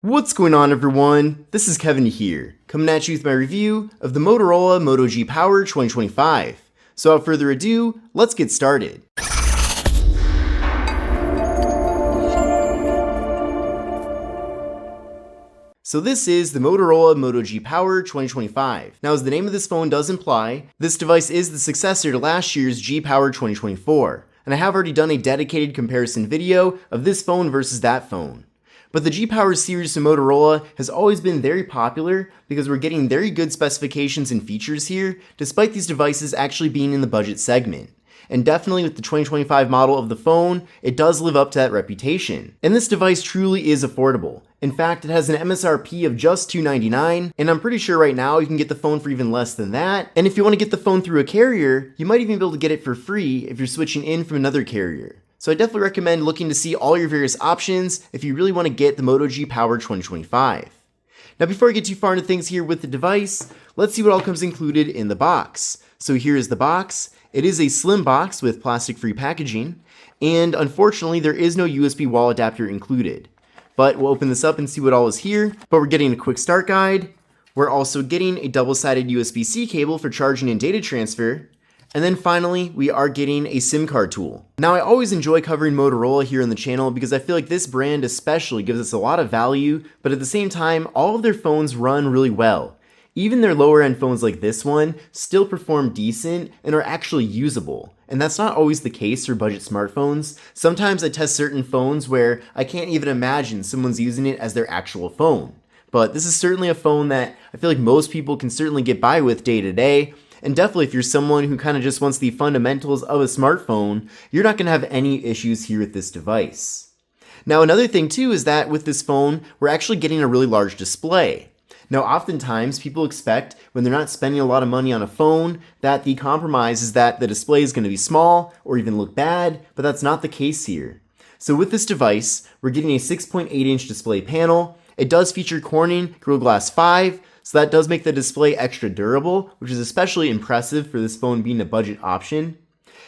What's going on, everyone? This is Kevin here, coming at you with my review of the Motorola Moto G Power 2025. So without further ado, let's get started. So this is the Motorola Moto G Power 2025. Now, as the name of this phone does imply, this device is the successor to last year's G Power 2024, and I have already done a dedicated comparison video of this phone versus that phone. But the G Power series from Motorola has always been very popular because we're getting very good specifications and features here, despite these devices actually being in the budget segment. And definitely with the 2025 model of the phone, it does live up to that reputation. And this device truly is affordable. In fact, it has an MSRP of just $299, and I'm pretty sure right now you can get the phone for even less than that. And if you want to get the phone through a carrier, you might even be able to get it for free if you're switching in from another carrier. So I definitely recommend looking to see all your various options if you really want to get the Moto G Power 2025. Now, before I get too far into things here with the device, let's see what all comes included in the box. So here is the box. It is a slim box with plastic-free packaging, and unfortunately there is no USB wall adapter included. But we'll open this up and see what all is here. But we're getting a quick start guide. We're also getting a double-sided USB-C cable for charging and data transfer. And then finally, we are getting a SIM card tool. Now, I always enjoy covering Motorola here on the channel because I feel like this brand especially gives us a lot of value, but at the same time, all of their phones run really well. Even their lower end phones like this one still perform decent and are actually usable. And that's not always the case for budget smartphones. Sometimes I test certain phones where I can't even imagine someone's using it as their actual phone. But this is certainly a phone that I feel like most people can certainly get by with day to day. And definitely if you're someone who kind of just wants the fundamentals of a smartphone, you're not going to have any issues here with this device. Now, another thing too is that with this phone, we're actually getting a really large display. Now, oftentimes people expect when they're not spending a lot of money on a phone that the compromise is that the display is going to be small or even look bad, but that's not the case here. So with this device, we're getting a 6.8-inch display panel. It does feature Corning Gorilla Glass 5, so that does make the display extra durable, which is especially impressive for this phone being a budget option.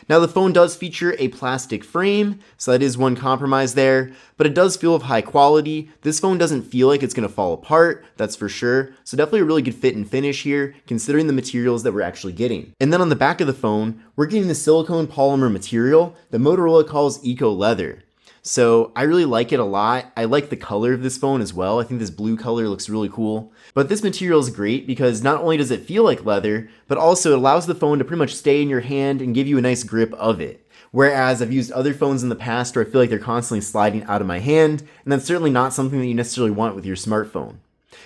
Now, the phone does feature a plastic frame, so that is one compromise there, but it does feel of high quality. This phone doesn't feel like it's going to fall apart, that's for sure, so definitely a really good fit and finish here, considering the materials that we're actually getting. And then on the back of the phone, we're getting the silicone polymer material that Motorola calls Eco Leather. So I really like it a lot. I like the color of this phone as well. I think this blue color looks really cool. But this material is great because not only does it feel like leather, but also it allows the phone to pretty much stay in your hand and give you a nice grip of it. Whereas I've used other phones in the past where I feel like they're constantly sliding out of my hand, and that's certainly not something that you necessarily want with your smartphone.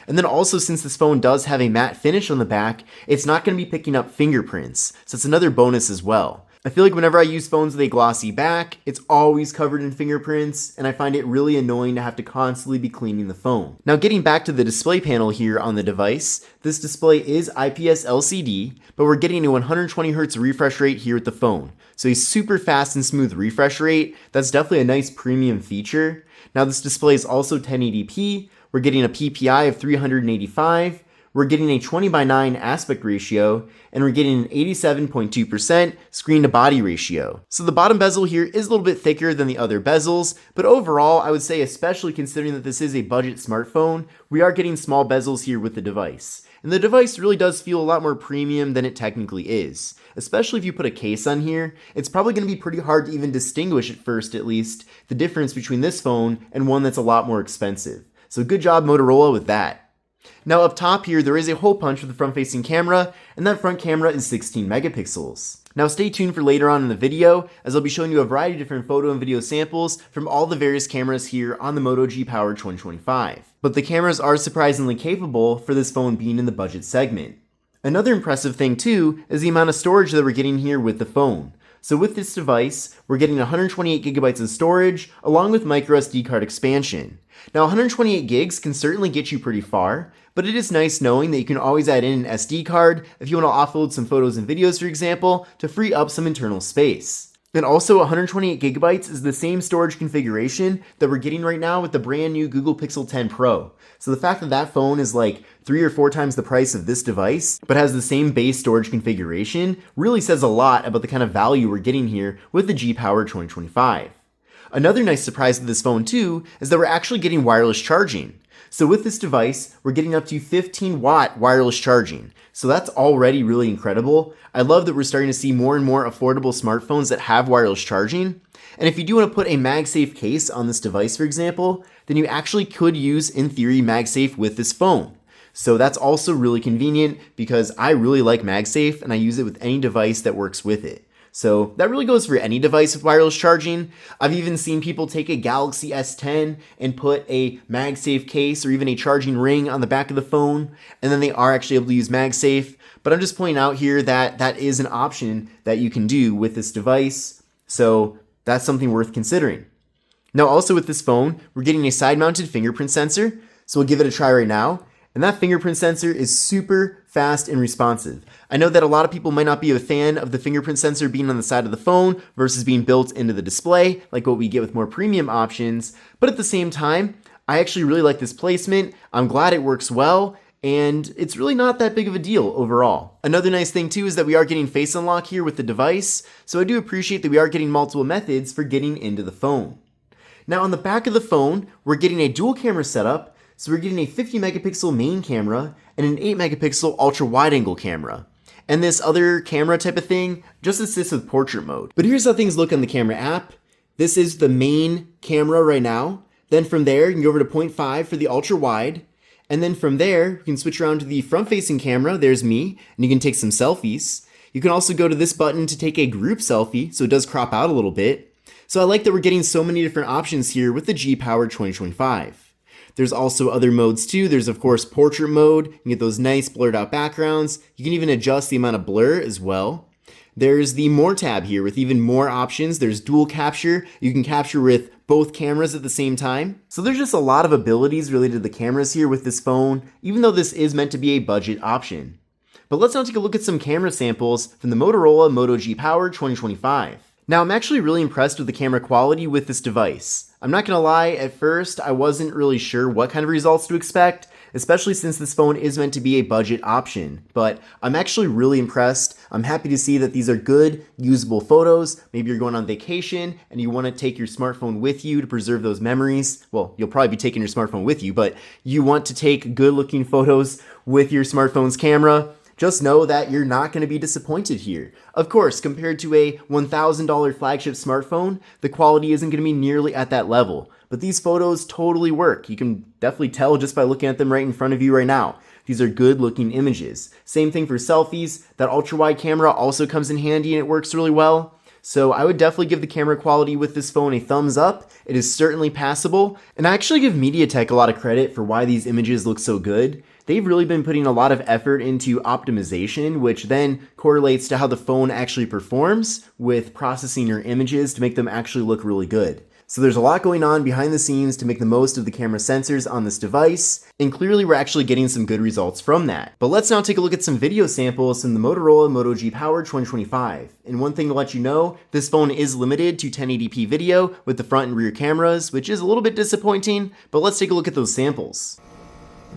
And then also, since this phone does have a matte finish on the back, it's not going to be picking up fingerprints, so it's another bonus as well. I feel like whenever I use phones with a glossy back, it's always covered in fingerprints, and I find it really annoying to have to constantly be cleaning the phone. Now, getting back to the display panel here on the device, this display is IPS LCD, but we're getting a 120Hz refresh rate here with the phone. So a super fast and smooth refresh rate, that's definitely a nice premium feature. Now, this display is also 1080p, we're getting a PPI of 385, we're getting a 20:9 aspect ratio, and we're getting an 87.2% screen to body ratio. So the bottom bezel here is a little bit thicker than the other bezels, but overall I would say, especially considering that this is a budget smartphone, we are getting small bezels here with the device. And the device really does feel a lot more premium than it technically is. Especially if you put a case on here, it's probably going to be pretty hard to even distinguish at first at least the difference between this phone and one that's a lot more expensive. So good job Motorola with that. Now up top here, there is a hole punch for the front-facing camera, and that front camera is 16 megapixels. Now stay tuned for later on in the video, as I'll be showing you a variety of different photo and video samples from all the various cameras here on the Moto G Power 2025. But the cameras are surprisingly capable for this phone being in the budget segment. Another impressive thing too is the amount of storage that we're getting here with the phone. So with this device, we're getting 128 gigabytes of storage along with microSD card expansion. Now 128 gigs can certainly get you pretty far, but it is nice knowing that you can always add in an SD card if you want to offload some photos and videos, for example, to free up some internal space. And also 128 gigabytes is the same storage configuration that we're getting right now with the brand new Google Pixel 10 Pro. So the fact that that phone is like 3 or 4 times the price of this device, but has the same base storage configuration, really says a lot about the kind of value we're getting here with the G Power 2025. Another nice surprise with this phone too is that we're actually getting wireless charging. So with this device, we're getting up to 15-watt wireless charging. So that's already really incredible. I love that we're starting to see more and more affordable smartphones that have wireless charging. And if you do want to put a MagSafe case on this device, for example, then you actually could use, in theory, MagSafe with this phone. So that's also really convenient because I really like MagSafe and I use it with any device that works with it. So that really goes for any device with wireless charging. I've even seen people take a Galaxy S10 and put a MagSafe case or even a charging ring on the back of the phone, and then they are actually able to use MagSafe. But I'm just pointing out here that that is an option that you can do with this device. So that's something worth considering. Now also with this phone, we're getting a side-mounted fingerprint sensor. So we'll give it a try right now. And that fingerprint sensor is super fast and responsive. I know that a lot of people might not be a fan of the fingerprint sensor being on the side of the phone versus being built into the display, like what we get with more premium options. But at the same time, I actually really like this placement. I'm glad it works well, and it's really not that big of a deal overall. Another nice thing too is that we are getting face unlock here with the device, so I do appreciate that we are getting multiple methods for getting into the phone. Now on the back of the phone, we're getting a dual camera setup. So we're getting a 50 megapixel main camera and an 8 megapixel ultra wide angle camera. And this other camera type of thing just assists with portrait mode. But here's how things look on the camera app. This is the main camera right now. Then from there, you can go over to 0.5 for the ultra wide. And then from there, you can switch around to the front facing camera. There's me, and you can take some selfies. You can also go to this button to take a group selfie, so it does crop out a little bit. So I like that we're getting so many different options here with the G Power 2025. There's also other modes too. There's of course portrait mode. You can get those nice blurred out backgrounds. You can even adjust the amount of blur as well. There's the More tab here with even more options. There's dual capture. You can capture with both cameras at the same time. So there's just a lot of abilities related to the cameras here with this phone, even though this is meant to be a budget option. But let's now take a look at some camera samples from the Motorola Moto G Power 2025. Now I'm actually really impressed with the camera quality with this device. I'm not gonna lie, at first I wasn't really sure what kind of results to expect, especially since this phone is meant to be a budget option. But I'm actually really impressed. I'm happy to see that these are good, usable photos. Maybe you're going on vacation and you wanna take your smartphone with you to preserve those memories. Well, you'll probably be taking your smartphone with you, but you want to take good looking photos with your smartphone's camera. Just know that you're not going to be disappointed here. Of course, compared to a $1,000 flagship smartphone, the quality isn't going to be nearly at that level. But these photos totally work. You can definitely tell just by looking at them right in front of you right now. These are good looking images. Same thing for selfies. That ultra wide camera also comes in handy and it works really well. So I would definitely give the camera quality with this phone a thumbs up. It is certainly passable. And I actually give MediaTek a lot of credit for why these images look so good. They've really been putting a lot of effort into optimization, which then correlates to how the phone actually performs with processing your images to make them actually look really good. So there's a lot going on behind the scenes to make the most of the camera sensors on this device, and clearly we're actually getting some good results from that. But let's now take a look at some video samples from the Motorola Moto G Power 2025. And one thing to let you know, this phone is limited to 1080p video with the front and rear cameras, which is a little bit disappointing, but let's take a look at those samples.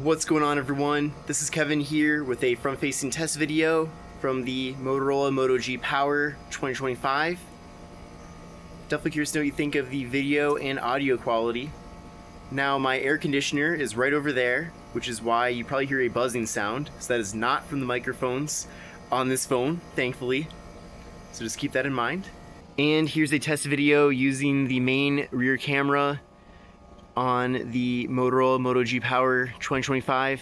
What's going on everyone? This is Kevin here with a front-facing test video from the Motorola Moto G Power 2025. Definitely curious to know what you think of the video and audio quality. Now my air conditioner is right over there, which is why you probably hear a buzzing sound. So that is not from the microphones on this phone, thankfully. So just keep that in mind. And here's a test video using the main rear camera on the Motorola Moto G Power 2025.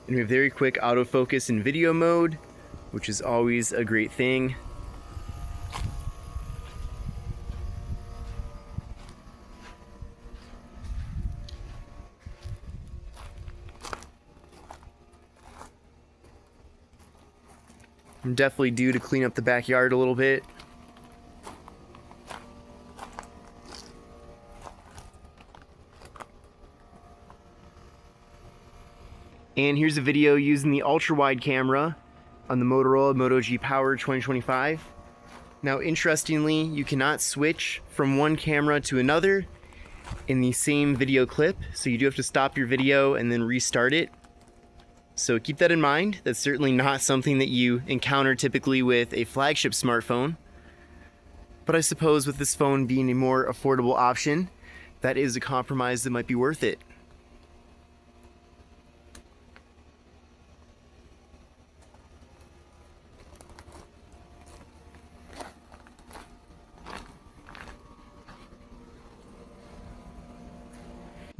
And we have very quick autofocus in video mode, which is always a great thing. I'm definitely due to clean up the backyard a little bit. And here's a video using the ultra-wide camera on the Motorola Moto G Power 2025. Now, interestingly, you cannot switch from one camera to another in the same video clip, so you do have to stop your video and then restart it. So keep that in mind. That's certainly not something that you encounter typically with a flagship smartphone. But I suppose with this phone being a more affordable option, that is a compromise that might be worth it.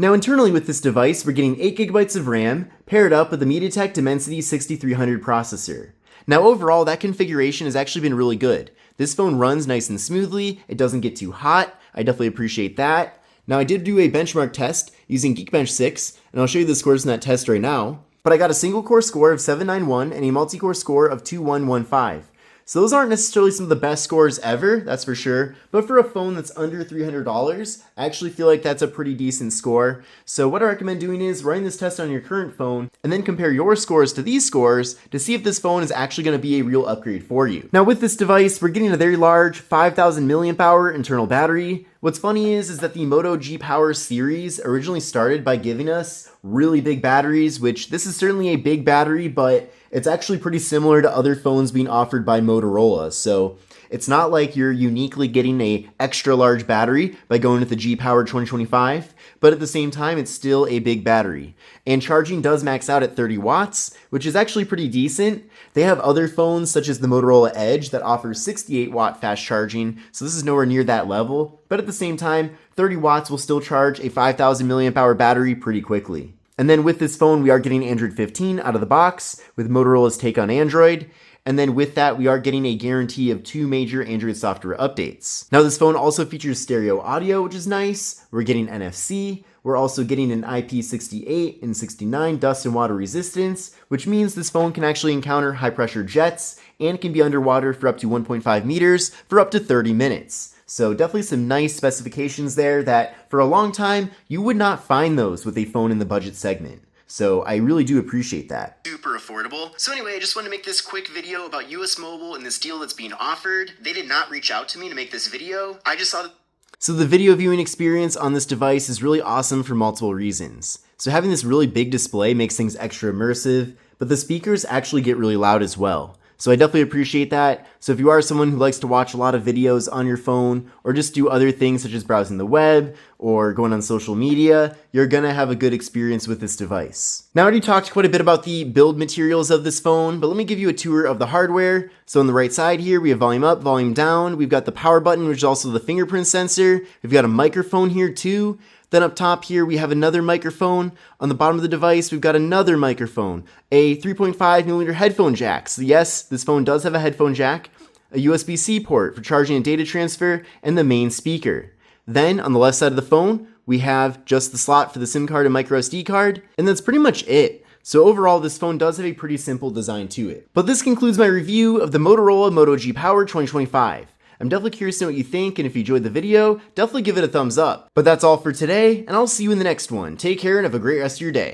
Now internally with this device, we're getting 8GB of RAM paired up with the MediaTek Dimensity 6300 processor. Now overall, that configuration has actually been really good. This phone runs nice and smoothly, it doesn't get too hot, I definitely appreciate that. Now I did do a benchmark test using Geekbench 6, and I'll show you the scores in that test right now. But I got a single core score of 791 and a multi-core score of 2115. So those aren't necessarily some of the best scores ever, that's for sure, but for a phone that's under $300, I actually feel like that's a pretty decent score. So what I recommend doing is running this test on your current phone and then compare your scores to these scores to see if this phone is actually going to be a real upgrade for you. Now with this device, we're getting a very large 5,000 mAh internal battery. What's funny is that the Moto G Power series originally started by giving us really big batteries, which this is certainly a big battery, but it's actually pretty similar to other phones being offered by Motorola. So it's not like you're uniquely getting a extra large battery by going with the G Power 2025, but at the same time, it's still a big battery. And charging does max out at 30 watts, which is actually pretty decent. They have other phones such as the Motorola Edge that offers 68 watt fast charging, so this is nowhere near that level. But at the same time, 30 watts will still charge a 5,000 mAh battery pretty quickly. And then with this phone, we are getting Android 15 out of the box with Motorola's take on Android. And then with that, we are getting a guarantee of 2 major Android software updates. Now this phone also features stereo audio, which is nice. We're getting NFC. We're also getting an IP68 and 69 dust and water resistance, which means this phone can actually encounter high pressure jets and can be underwater for up to 1.5 meters for up to 30 minutes. So definitely some nice specifications there that for a long time, you would not find those with a phone in the budget segment. So I really do appreciate that. Super affordable. So anyway, I just wanted to make this quick video about US Mobile and this deal that's being offered. They did not reach out to me to make this video. I just thought. So the video viewing experience on this device is really awesome for multiple reasons. So having this really big display makes things extra immersive, but the speakers actually get really loud as well. So I definitely appreciate that. So if you are someone who likes to watch a lot of videos on your phone or just do other things such as browsing the web or going on social media, you're gonna have a good experience with this device. Now I already talked quite a bit about the build materials of this phone, but let me give you a tour of the hardware. So on the right side here, we have volume up, volume down. We've got the power button, which is also the fingerprint sensor. We've got a microphone here too. Then up top here, we have another microphone. On the bottom of the device, we've got another microphone, a 3.5mm headphone jack. So yes, this phone does have a headphone jack, a USB-C port for charging and data transfer, and the main speaker. Then on the left side of the phone, we have just the slot for the SIM card and micro SD card, and that's pretty much it. So overall, this phone does have a pretty simple design to it. But this concludes my review of the Motorola Moto G Power 2025. I'm definitely curious to know what you think, and if you enjoyed the video, definitely give it a thumbs up. But that's all for today, and I'll see you in the next one. Take care and have a great rest of your day.